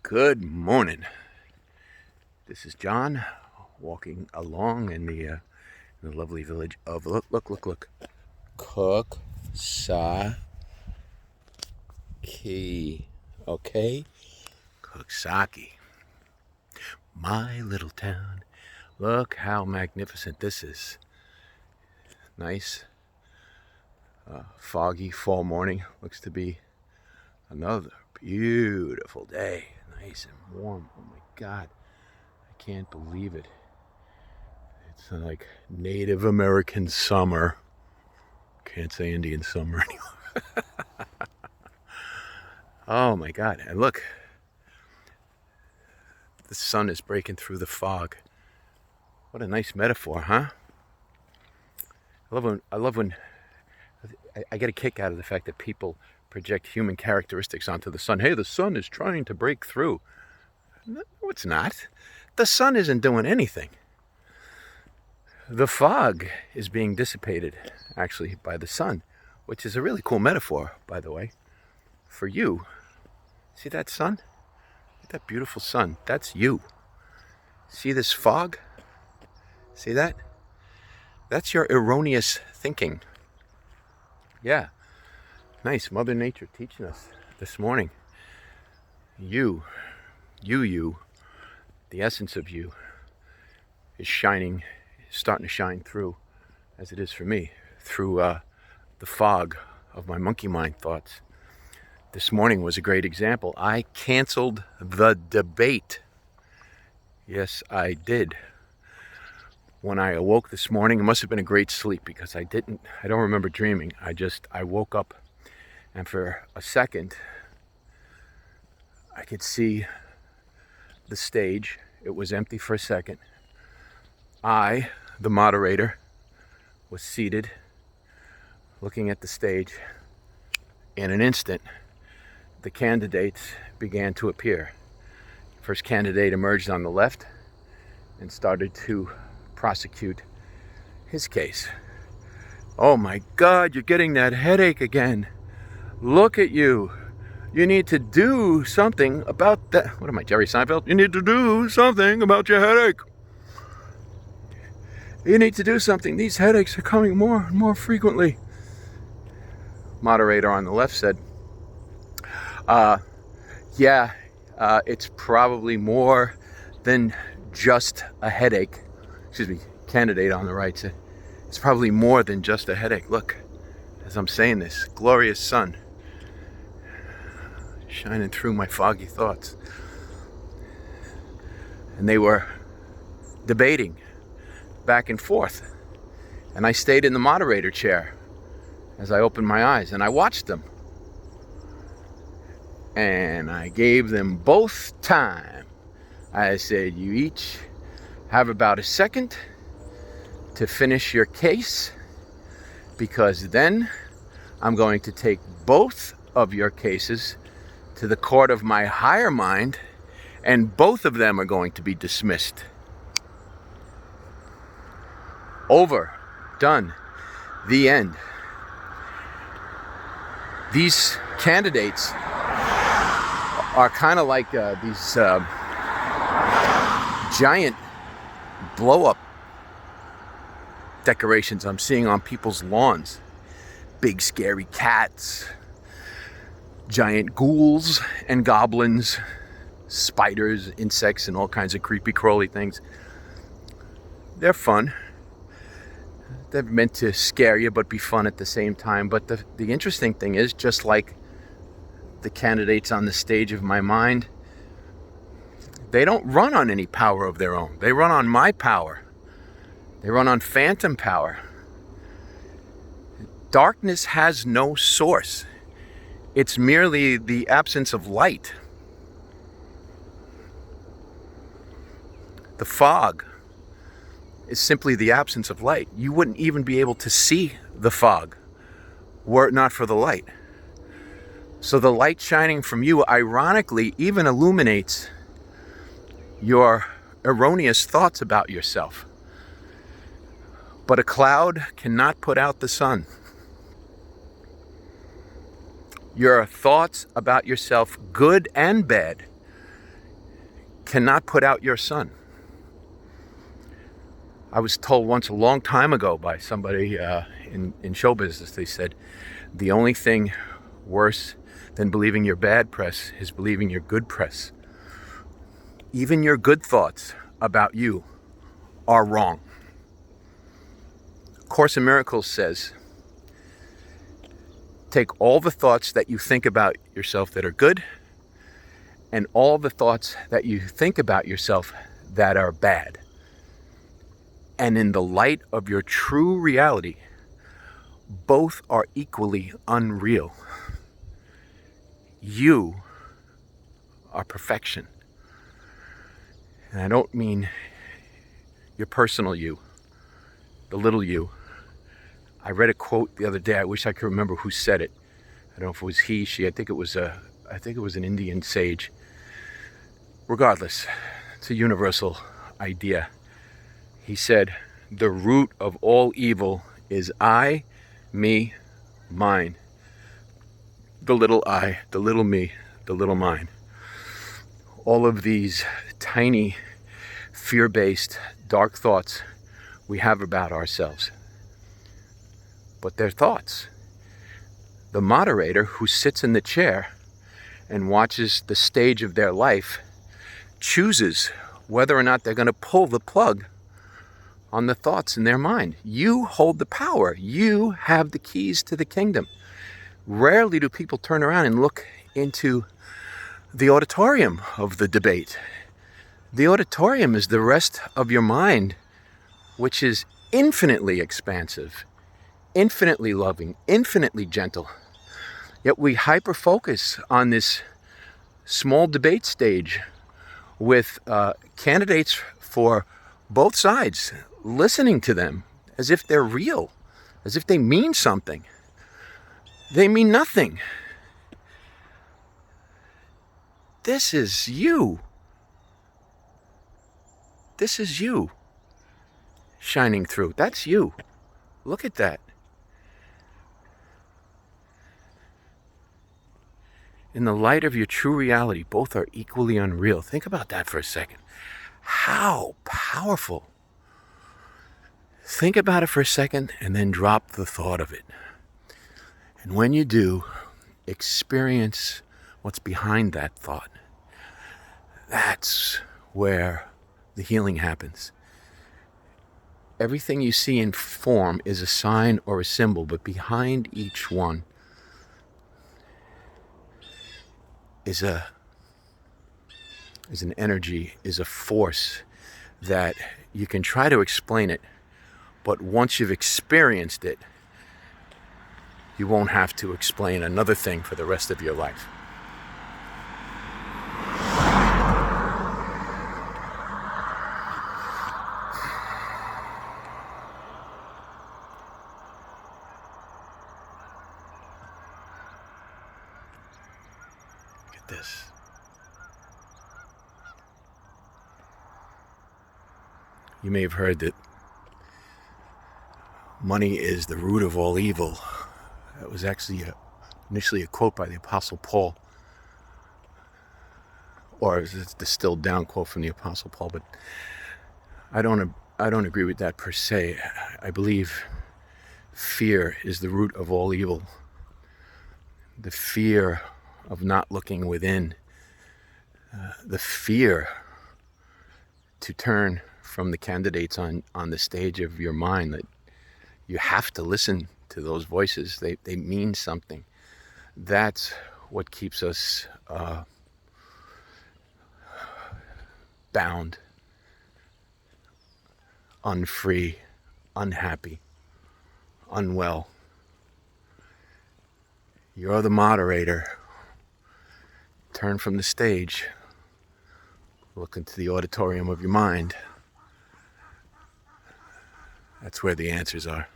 Good morning. This is John walking along in the lovely village of look Cooksaki. Okay, Cooksaki, my little town. Look how magnificent this is. Nice, foggy fall morning. Looks to be another beautiful day. Nice and warm. Oh my God. I can't believe it. It's like Native American summer. Can't say Indian summer anymore. Oh my God. And look, the sun is breaking through the fog. What a nice metaphor, huh? I love when I get a kick out of the fact that people project human characteristics onto the sun. Hey, the sun is trying to break through. No, it's not. The sun isn't doing anything. The fog is being dissipated, actually, by the sun, which is a really cool metaphor, by the way, for you. See that sun? That beautiful sun. That's you. See this fog? See that? That's your erroneous thinking. Yeah. Nice. Mother Nature teaching us this morning. You, the essence of you is shining, starting to shine through, as it is for me, through the fog of my monkey mind thoughts. This morning was a great example. I canceled the debate. Yes, I did. When I awoke this morning, it must have been a great sleep because I don't remember dreaming. I woke up and for a second, I could see the stage. It was empty for a second. I, the moderator, was seated looking at the stage. In an instant, the candidates began to appear. First candidate emerged on the left and started to prosecute his case. Oh my God, you're getting that headache again. Look at you. You need to do something about that. What am I, Jerry Seinfeld? You need to do something about your headache. You need to do something. These headaches are coming more and more frequently. Moderator on the left said, it's probably more than just a headache. Excuse me, candidate on the right said, it's probably more than just a headache. Look, as I'm saying this, glorious sun shining through my foggy thoughts. And they were debating back and forth. And I stayed in the moderator chair as I opened my eyes and I watched them. And I gave them both time. I said, you each have about a second to finish your case, because then I'm going to take both of your cases to the court of my higher mind, and both of them are going to be dismissed. Over. Done. The end. These candidates are kind of like these giant blow-up decorations I'm seeing on people's lawns. Big scary cats, giant ghouls and goblins, spiders, insects, and all kinds of creepy crawly things. They're fun. They're meant to scare you but be fun at the same time. But the interesting thing is, just like the candidates on the stage of my mind, they don't run on any power of their own. They run on my power. They run on phantom power. Darkness has no source. It's merely the absence of light. The fog is simply the absence of light. You wouldn't even be able to see the fog were it not for the light. So the light shining from you, ironically, even illuminates your erroneous thoughts about yourself. But a cloud cannot put out the sun. Your thoughts about yourself, good and bad, cannot put out your sun. I was told once a long time ago by somebody in show business, they said, the only thing worse than believing your bad press is believing your good press. Even your good thoughts about you are wrong. Course in Miracles says, take all the thoughts that you think about yourself that are good and all the thoughts that you think about yourself that are bad. And in the light of your true reality, both are equally unreal. You are perfection. And I don't mean your personal you, the little you. I read a quote the other day. I wish I could remember who said it. I don't know if it was he, she. I think it was an Indian sage. Regardless, it's a universal idea. He said, the root of all evil is I, me, mine. The little I, the little me, the little mine. All of these tiny, fear-based, dark thoughts we have about ourselves. But they're thoughts. The moderator who sits in the chair and watches the stage of their life chooses whether or not they're going to pull the plug on the thoughts in their mind. You hold the power. You have the keys to the kingdom. Rarely do people turn around and look into the auditorium of the debate. The auditorium is the rest of your mind, which is infinitely expansive, infinitely loving, infinitely gentle. Yet we hyper-focus on this small debate stage with candidates for both sides, listening to them as if they're real, as if they mean something. They mean nothing. This is you. This is you shining through. That's you. Look at that. In the light of your true reality, both are equally unreal. Think about that for a second. How powerful. Think about it for a second and then drop the thought of it. And when you do, experience what's behind that thought. That's where the healing happens. Everything you see in form is a sign or a symbol, but behind each one is an energy, is a force that you can try to explain it, but once you've experienced it, you won't have to explain another thing for the rest of your life. Look at this. You may have heard that money is the root of all evil. That was actually initially a quote by the Apostle Paul, or it's a distilled down quote from the Apostle Paul. But I don't agree with that per se. I believe fear is the root of all evil. The fear of not looking within, the fear to turn from the candidates on the stage of your mind, that you have to listen to those voices. They mean something. That's what keeps us bound, unfree, unhappy, unwell. You're the moderator. Turn from the stage. Look into the auditorium of your mind. That's where the answers are.